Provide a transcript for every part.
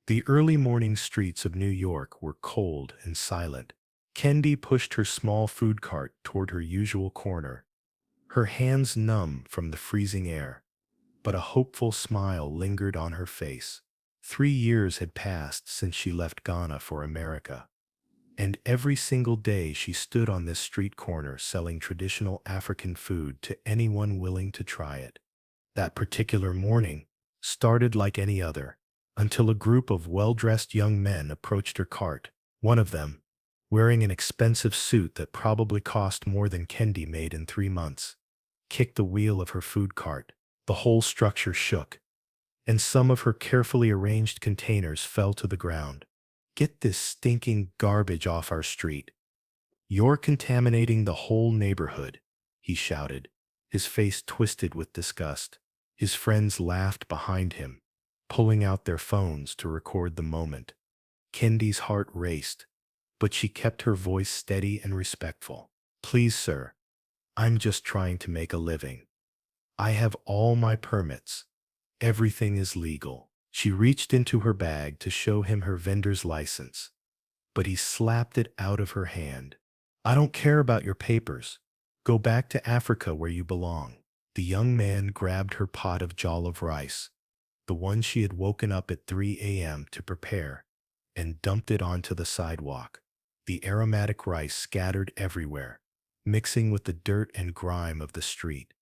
The early morning streets of New York were cold and silent. Kendi pushed her small food cart toward her usual corner, her hands numb from the freezing air, but a hopeful smile lingered on her face. 3 years had passed since she left Ghana for America, and every single day she stood on this street corner selling traditional African food to anyone willing to try it. That particular morning started like any other, until a group of well-dressed young men approached her cart. One of them, wearing an expensive suit that probably cost more than Kendi made in 3 months, kicked the wheel of her food cart. The whole structure shook, and some of her carefully arranged containers fell to the ground. "Get this stinking garbage off our street. You're contaminating the whole neighborhood," he shouted, his face twisted with disgust. His friends laughed behind him, pulling out their phones to record the moment. Kendi's heart raced, but she kept her voice steady and respectful. "Please, sir, I'm just trying to make a living. I have all my permits. Everything is legal." She reached into her bag to show him her vendor's license, but he slapped it out of her hand. "I don't care about your papers. Go back to Africa where you belong." The young man grabbed her pot of jollof rice, the one she had woken up at 3 a.m. to prepare, and dumped it onto the sidewalk. The aromatic rice scattered everywhere, mixing with the dirt and grime of the street.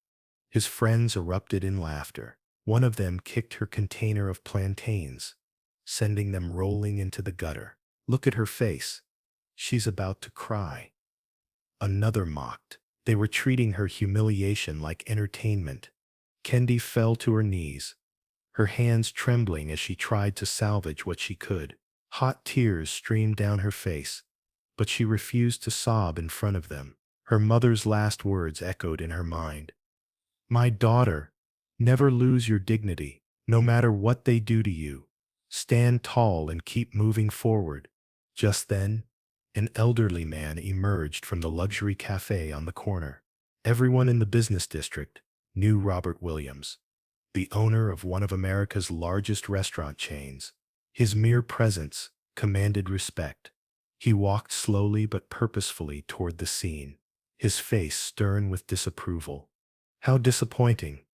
His friends erupted in laughter. One of them kicked her container of plantains, sending them rolling into the gutter. "Look at her face. She's about to cry." Another mocked. They were treating her humiliation like entertainment. Kendi fell to her knees, her hands trembling as she tried to salvage what she could. Hot tears streamed down her face, but she refused to sob in front of them. Her mother's last words echoed in her mind. "My daughter, never lose your dignity. No matter what they do to you, stand tall and keep moving forward." Just then, an elderly man emerged from the luxury cafe on the corner. Everyone in the business district knew Robert Williams, the owner of one of America's largest restaurant chains. His mere presence commanded respect. He walked slowly but purposefully toward the scene, his face stern with disapproval. "How disappointing,"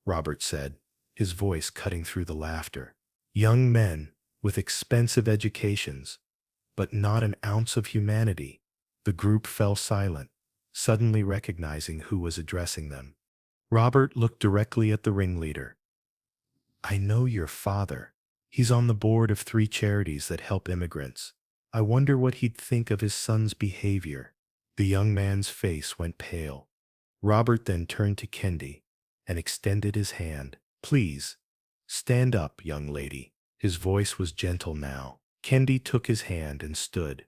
Robert said, his voice cutting through the laughter. "Young men with expensive educations, but not an ounce of humanity." The group fell silent, suddenly recognizing who was addressing them. Robert looked directly at the ringleader. "I know your father. He's on the board of 3 charities that help immigrants. I wonder what he'd think of his son's behavior." The young man's face went pale. Robert then turned to Kendi and extended his hand. "Please, stand up, young lady." His voice was gentle now. Kendi took his hand and stood,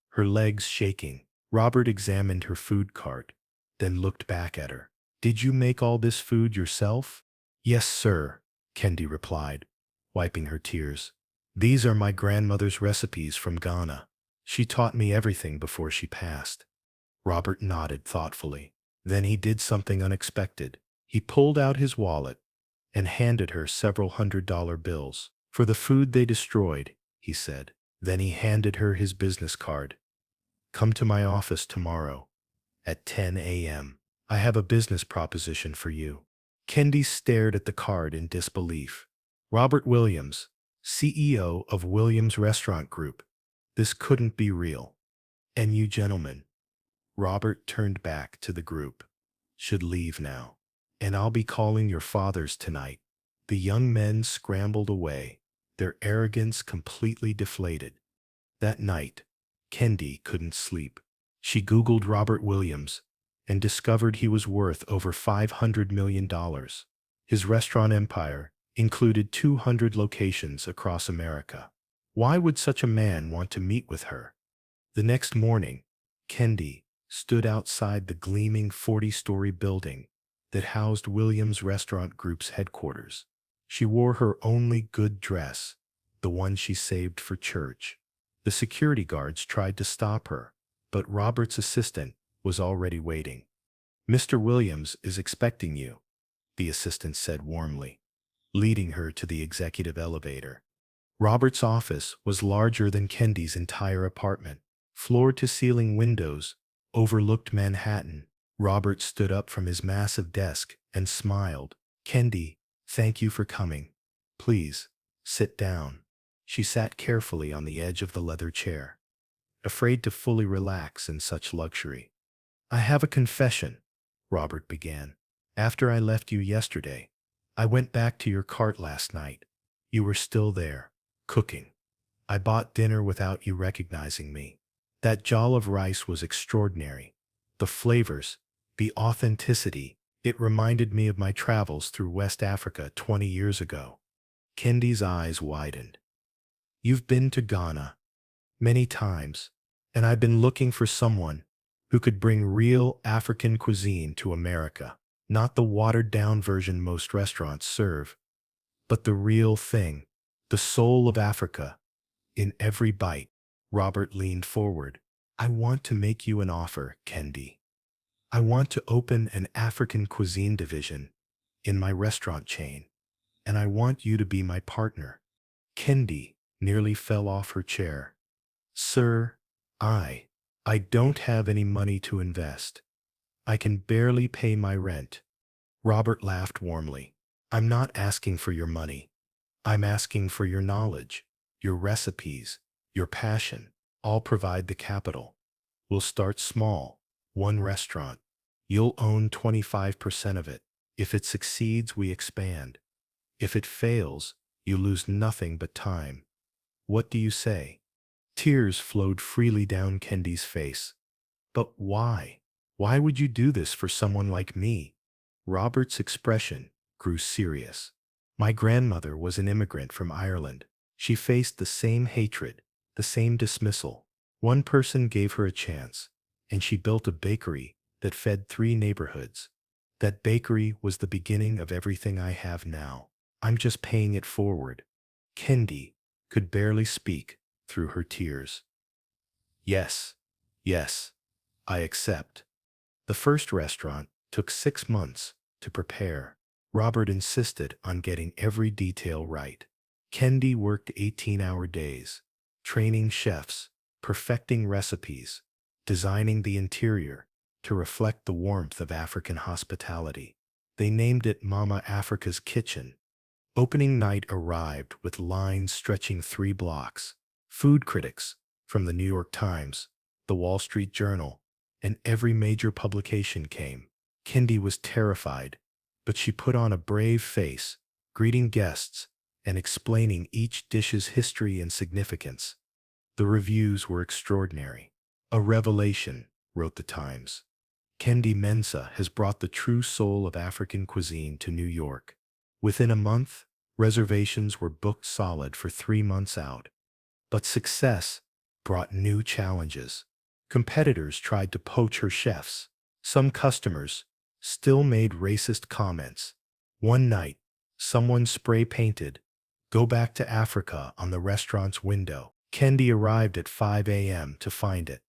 her legs shaking. Robert examined her food cart, then looked back at her. "Did you make all this food yourself?" "Yes, sir," Kendi replied, wiping her tears. "These are my grandmother's recipes from Ghana. She taught me everything before she passed." Robert nodded thoughtfully. Then he did something unexpected. He pulled out his wallet and handed her several $100 bills. "For the food they destroyed," he said. Then he handed her his business card. "Come to my office tomorrow at 10 a.m. I have a business proposition for you." Kendi stared at the card in disbelief. Robert Williams, CEO of Williams Restaurant Group. This couldn't be real. "And you gentlemen," Robert turned back to the group, "should leave now. And I'll be calling your fathers tonight." The young men scrambled away, their arrogance completely deflated. That night, Kendi couldn't sleep. She Googled Robert Williams and discovered he was worth over $500 million. His restaurant empire included 200 locations across America. Why would such a man want to meet with her? The next morning, Kendi stood outside the gleaming 40-story building that housed Williams Restaurant Group's headquarters. She wore her only good dress, the one she saved for church. The security guards tried to stop her, but Robert's assistant was already waiting. "Mr. Williams is expecting you," the assistant said warmly, leading her to the executive elevator. Robert's office was larger than Kendi's entire apartment. Floor-to-ceiling windows overlooked Manhattan. Robert stood up from his massive desk and smiled. "Kendi, thank you for coming. Please, sit down." She sat carefully on the edge of the leather chair, afraid to fully relax in such luxury. "I have a confession," Robert began. "After I left you yesterday, I went back to your cart last night. You were still there, cooking. I bought dinner without you recognizing me. That jollof of rice was extraordinary. The flavors, the authenticity, it reminded me of my travels through West Africa 20 years ago." Kendi's eyes widened. "You've been to Ghana many times, and I've been looking for someone who could bring real African cuisine to America. Not the watered-down version most restaurants serve, but the real thing, the soul of Africa, in every bite." Robert leaned forward. "I want to make you an offer, Kendi. I want to open an African cuisine division in my restaurant chain, and I want you to be my partner." Kendi nearly fell off her chair. "Sir, I don't have any money to invest. I can barely pay my rent." Robert laughed warmly. "I'm not asking for your money. I'm asking for your knowledge, your recipes, your passion. I'll provide the capital. We'll start small, one restaurant. You'll own 25% of it. If it succeeds, we expand. If it fails, you lose nothing but time. What do you say?" Tears flowed freely down Kendi's face. "But why? Why would you do this for someone like me?" Robert's expression grew serious. "My grandmother was an immigrant from Ireland. She faced the same hatred, the same dismissal. One person gave her a chance, and she built a bakery that fed 3 neighborhoods. That bakery was the beginning of everything I have now. I'm just paying it forward." Kendi could barely speak through her tears. "Yes, yes, I accept." The first restaurant took 6 months to prepare. Robert insisted on getting every detail right. Kendi worked 18-hour days, training chefs, perfecting recipes, designing the interior to reflect the warmth of African hospitality. They named it Mama Africa's Kitchen. Opening night arrived with lines stretching 3 blocks. Food critics from the New York Times, the Wall Street Journal, and every major publication came. Kendi was terrified, but she put on a brave face, greeting guests and explaining each dish's history and significance. The reviews were extraordinary. "A revelation," wrote the Times. "Kendi Mensah has brought the true soul of African cuisine to New York." Within a month, reservations were booked solid for 3 months out. But success brought new challenges. Competitors tried to poach her chefs. Some customers still made racist comments. One night, someone spray-painted, "Go back to Africa" on the restaurant's window. Kendi arrived at 5 a.m. to find it,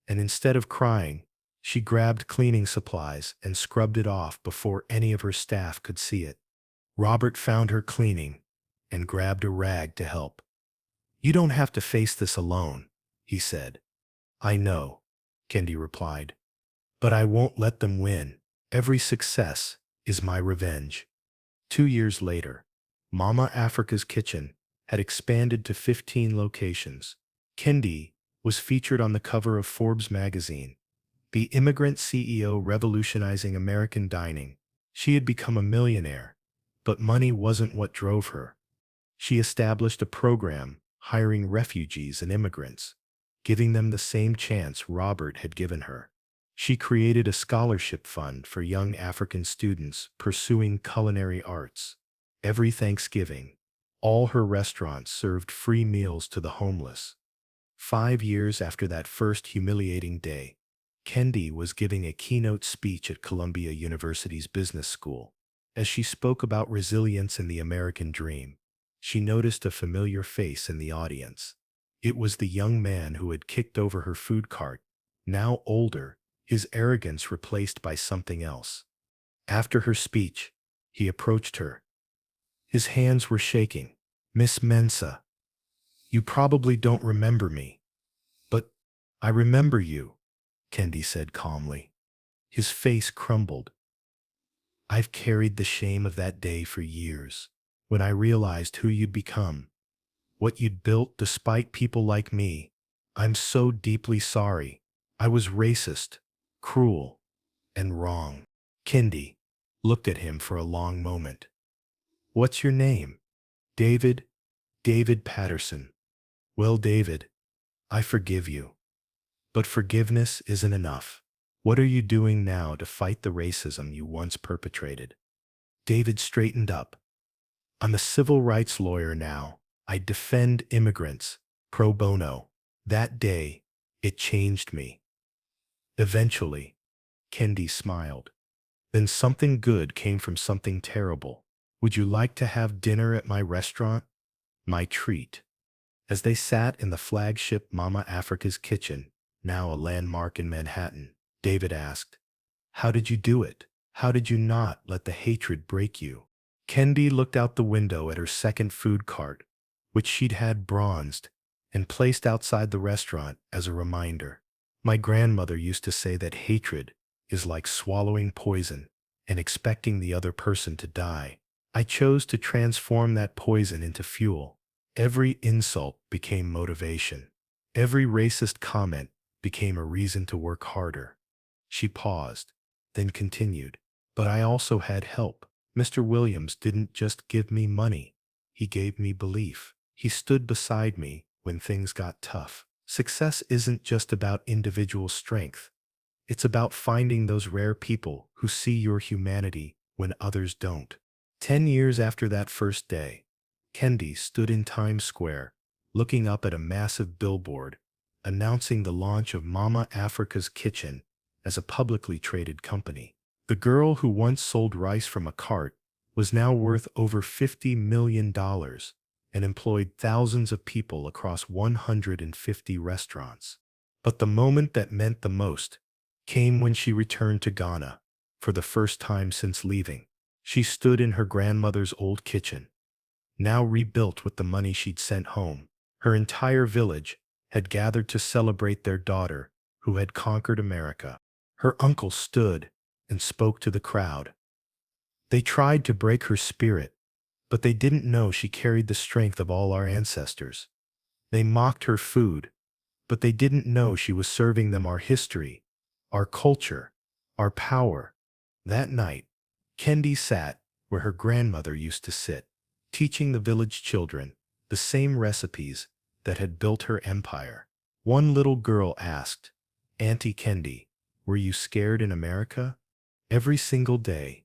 and instead of crying, she grabbed cleaning supplies and scrubbed it off before any of her staff could see it. Robert found her cleaning and grabbed a rag to help. "You don't have to face this alone," he said. "I know," Kendi replied, "but I won't let them win. Every success is my revenge." 2 years later, Mama Africa's Kitchen had expanded to 15 locations. Kendi was featured on the cover of Forbes magazine, the immigrant CEO revolutionizing American dining. She had become a millionaire, but money wasn't what drove her. She established a program hiring refugees and immigrants, giving them the same chance Robert had given her. She created a scholarship fund for young African students pursuing culinary arts. Every Thanksgiving, all her restaurants served free meals to the homeless. 5 years after that first humiliating day, Kendi was giving a keynote speech at Columbia University's business school. As she spoke about resilience and the American dream, she noticed a familiar face in the audience. It was the young man who had kicked over her food cart, now older, his arrogance replaced by something else. After her speech, he approached her. His hands were shaking. "Miss Mensah, You probably don't remember me, but I remember you, Kendi said calmly. His face crumbled. I've carried the shame of that day for years. When I realized who you'd become, what you'd built despite people like me, I'm so deeply sorry. I was racist, cruel, and wrong. Kendi looked at him for a long moment. What's your name? David? David Patterson. Well, David, I forgive you. But forgiveness isn't enough. What are you doing now to fight the racism you once perpetrated? David straightened up. I'm a civil rights lawyer now. I defend immigrants, pro bono. That day, it changed me. Eventually, Kendi smiled. Then something good came from something terrible. Would you like to have dinner at my restaurant? My treat. As they sat in the flagship Mama Africa's kitchen, now a landmark in Manhattan, David asked, how did you do it? How did you not let the hatred break you? Kendi looked out the window at her second food cart, which she'd had bronzed and placed outside the restaurant as a reminder. My grandmother used to say that hatred is like swallowing poison and expecting the other person to die. I chose to transform that poison into fuel. Every insult became motivation. Every racist comment became a reason to work harder. She paused, then continued. But I also had help. Mr. Williams didn't just give me money. He gave me belief. He stood beside me when things got tough. Success isn't just about individual strength. It's about finding those rare people who see your humanity when others don't. 10 years after that first day, Kendi stood in Times Square, looking up at a massive billboard announcing the launch of Mama Africa's Kitchen as a publicly traded company. The girl who once sold rice from a cart was now worth over $50 million and employed thousands of people across 150 restaurants. But the moment that meant the most came when she returned to Ghana for the first time since leaving. She stood in her grandmother's old kitchen, now rebuilt with the money she'd sent home. Her entire village had gathered to celebrate their daughter who had conquered America. Her uncle stood and spoke to the crowd. They tried to break her spirit, but they didn't know she carried the strength of all our ancestors. They mocked her food, but they didn't know she was serving them our history, our culture, our power. That night, Kendi sat where her grandmother used to sit, teaching the village children the same recipes that had built her empire. One little girl asked, Auntie Kendi, were you scared in America? Every single day,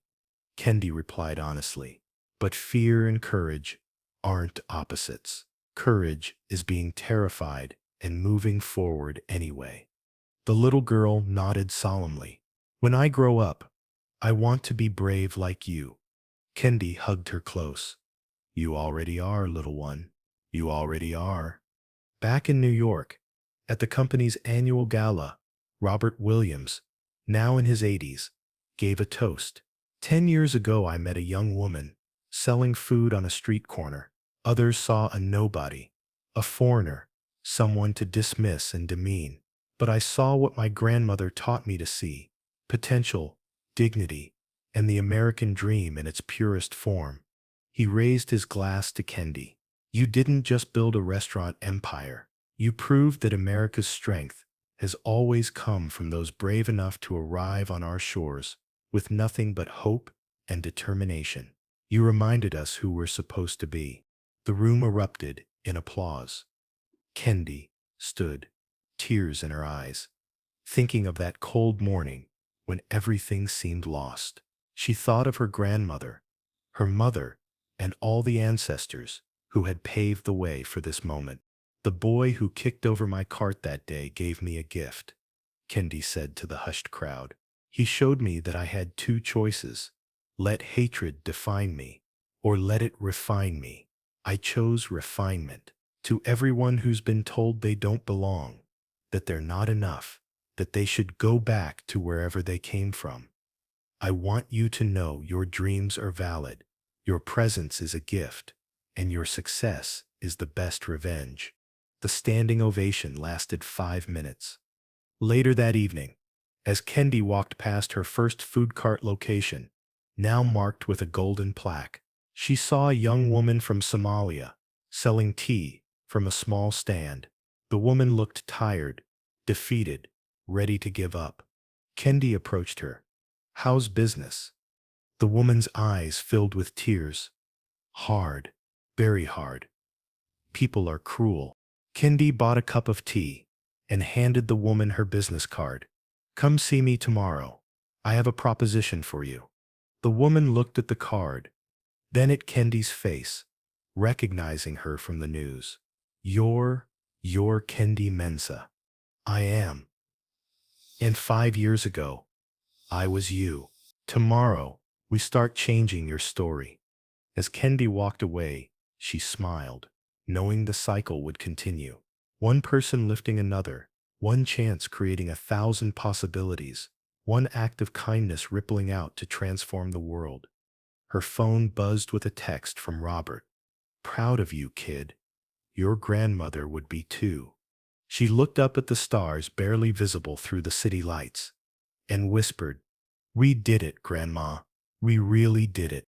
Kendi replied honestly. But fear and courage aren't opposites. Courage is being terrified and moving forward anyway. The little girl nodded solemnly. When I grow up, I want to be brave like you. Kendi hugged her close. You already are, little one. You already are. Back in New York, at the company's annual gala, Robert Williams, now in his 80s, gave a toast. 10 years ago, I met a young woman selling food on a street corner. Others saw a nobody, a foreigner, someone to dismiss and demean. But I saw what my grandmother taught me to see: potential, dignity, and the American dream in its purest form. He raised his glass to Kendi. You didn't just build a restaurant empire. You proved that America's strength has always come from those brave enough to arrive on our shores with nothing but hope and determination. You reminded us who we're supposed to be. The room erupted in applause. Kendi stood, tears in her eyes, thinking of that cold morning when everything seemed lost. She thought of her grandmother, her mother, and all the ancestors who had paved the way for this moment. The boy who kicked over my cart that day gave me a gift, Kendi said to the hushed crowd. He showed me that I had two choices: let hatred define me, or let it refine me. I chose refinement. To everyone who's been told they don't belong, that they're not enough, that they should go back to wherever they came from, I want you to know your dreams are valid. Your presence is a gift, and your success is the best revenge. The standing ovation lasted 5 minutes. Later that evening, as Kendi walked past her first food cart location, now marked with a golden plaque, she saw a young woman from Somalia selling tea from a small stand. The woman looked tired, defeated, ready to give up. Kendi approached her. "How's business?" The woman's eyes filled with tears. "Hard, very hard. People are cruel." Kendi bought a cup of tea and handed the woman her business card. "Come see me tomorrow. I have a proposition for you." The woman looked at the card, then at Kendi's face, recognizing her from the news. You're Kendi Mensah." "I am. And 5 years ago, I was you. Tomorrow, we start changing your story." As Kendi walked away, she smiled, knowing the cycle would continue. One person lifting another, one chance creating 1,000 possibilities, one act of kindness rippling out to transform the world. Her phone buzzed with a text from Robert. "Proud of you, kid. Your grandmother would be too." She looked up at the stars barely visible through the city lights and whispered, "We did it, Grandma. We really did it."